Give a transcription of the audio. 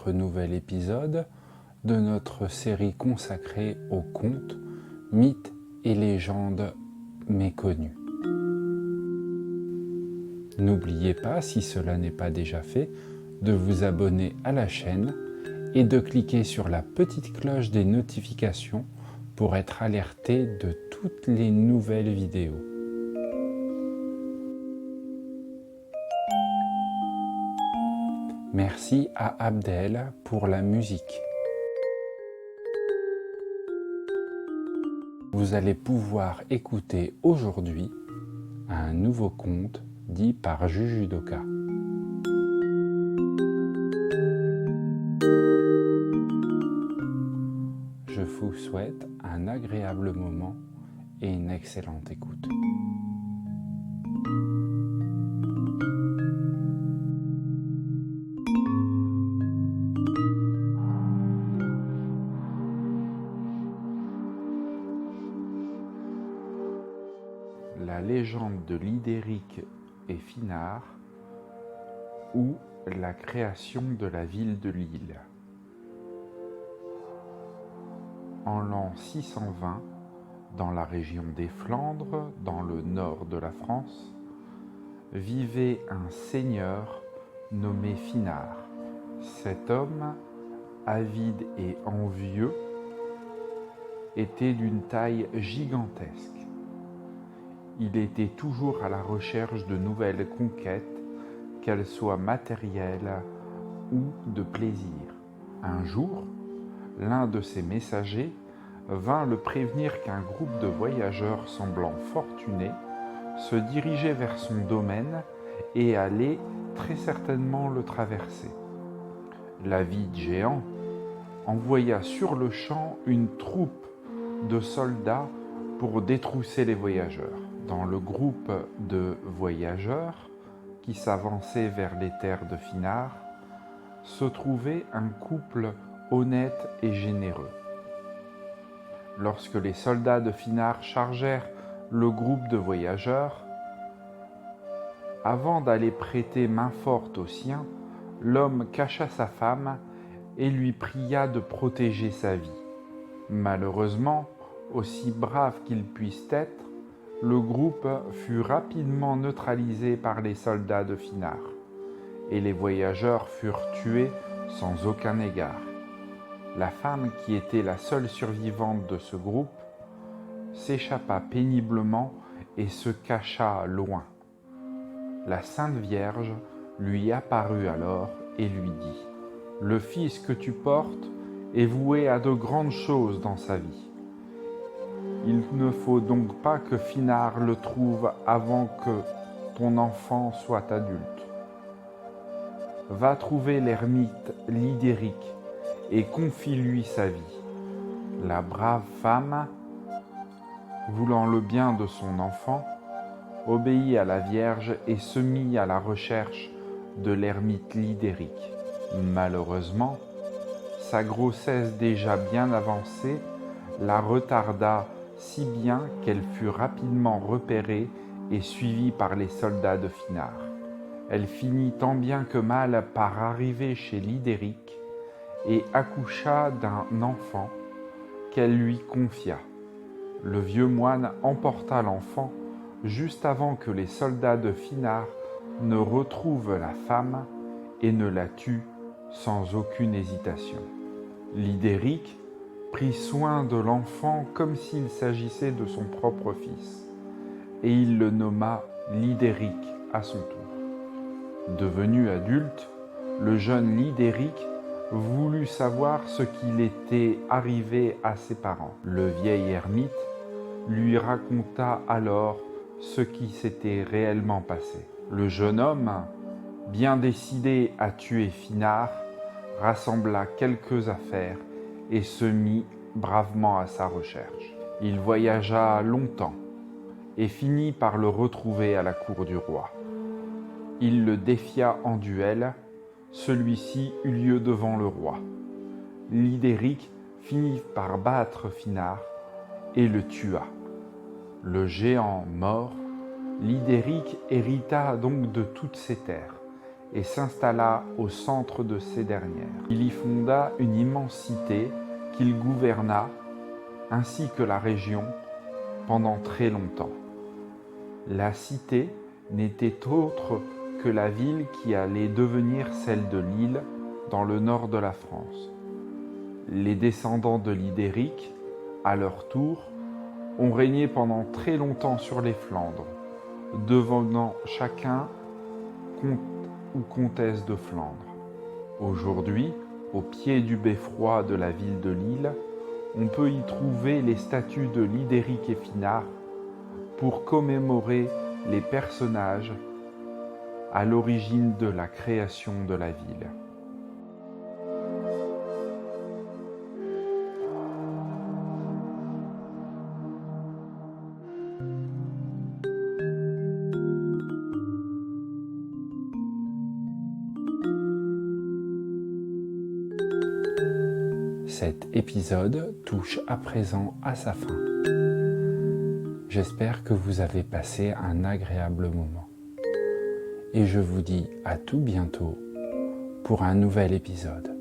notre nouvel épisode de notre série consacrée aux contes, mythes et légendes méconnues. N'oubliez pas, si cela n'est pas déjà fait, de vous abonner à la chaîne et de cliquer sur la petite cloche des notifications pour être alerté de toutes les nouvelles vidéos. Merci à Abdel pour la musique. Vous allez pouvoir écouter aujourd'hui un nouveau conte dit par Jujudoka. Je vous souhaite un agréable moment et une excellente écoute. La légende de Lydéric et Finard ou la création de la ville de Lille. En l'an 620, dans la région des Flandres, dans le nord de la France, vivait un seigneur nommé Finard. Cet homme, avide et envieux, était d'une taille gigantesque. Il était toujours à la recherche de nouvelles conquêtes, qu'elles soient matérielles ou de plaisir. Un jour, l'un de ses messagers vint le prévenir qu'un groupe de voyageurs semblant fortunés se dirigeait vers son domaine et allait très certainement le traverser. L'avide géant envoya sur le champ une troupe de soldats pour détrousser les voyageurs. Dans le groupe de voyageurs qui s'avançaient vers les terres de Finard se trouvait un couple honnête et généreux. Lorsque les soldats de Finard chargèrent le groupe de voyageurs, avant d'aller prêter main forte aux siens, l'homme cacha sa femme et lui pria de protéger sa vie. Malheureusement, aussi brave qu'ils puissent être, le groupe fut rapidement neutralisé par les soldats de Finard, et les voyageurs furent tués sans aucun égard. La femme, qui était la seule survivante de ce groupe, s'échappa péniblement et se cacha loin. La Sainte Vierge lui apparut alors et lui dit : « Le fils que tu portes est voué à de grandes choses dans sa vie. Il ne faut donc pas que Finard le trouve avant que ton enfant soit adulte. Va trouver l'ermite Lydéric et confie-lui sa vie. » La brave femme, voulant le bien de son enfant, obéit à la Vierge et se mit à la recherche de l'ermite Lydéric. Malheureusement, sa grossesse déjà bien avancée la retarda si bien qu'elle fut rapidement repérée et suivie par les soldats de Finard. Elle finit tant bien que mal par arriver chez Lydéric et accoucha d'un enfant qu'elle lui confia. Le vieux moine emporta l'enfant juste avant que les soldats de Finard ne retrouvent la femme et ne la tuent sans aucune hésitation. Lydéric prit soin de l'enfant comme s'il s'agissait de son propre fils, et il le nomma Lydéric à son tour. Devenu adulte, le jeune Lydéric voulut savoir ce qu'il était arrivé à ses parents. Le vieil ermite lui raconta alors ce qui s'était réellement passé. Le jeune homme, bien décidé à tuer Finard, rassembla quelques affaires et se mit bravement à sa recherche. Il voyagea longtemps et finit par le retrouver à la cour du roi. Il le défia en duel, celui-ci eut lieu devant le roi. Lydéric finit par battre Finard et le tua. Le géant mort, Lydéric hérita donc de toutes ses terres et s'installa au centre de ces dernières. Il y fonda une immense cité qu'il gouverna, ainsi que la région, pendant très longtemps. La cité n'était autre que la ville qui allait devenir celle de Lille, dans le nord de la France. Les descendants de Lydéric, à leur tour, ont régné pendant très longtemps sur les Flandres, devenant chacun comte ou comtesse de Flandre. Aujourd'hui, au pied du beffroi de la ville de Lille, on peut y trouver les statues de Lydéric et Finard pour commémorer les personnages à l'origine de la création de la ville. Cet épisode touche à présent à sa fin. J'espère que vous avez passé un agréable moment. Et je vous dis à tout bientôt pour un nouvel épisode.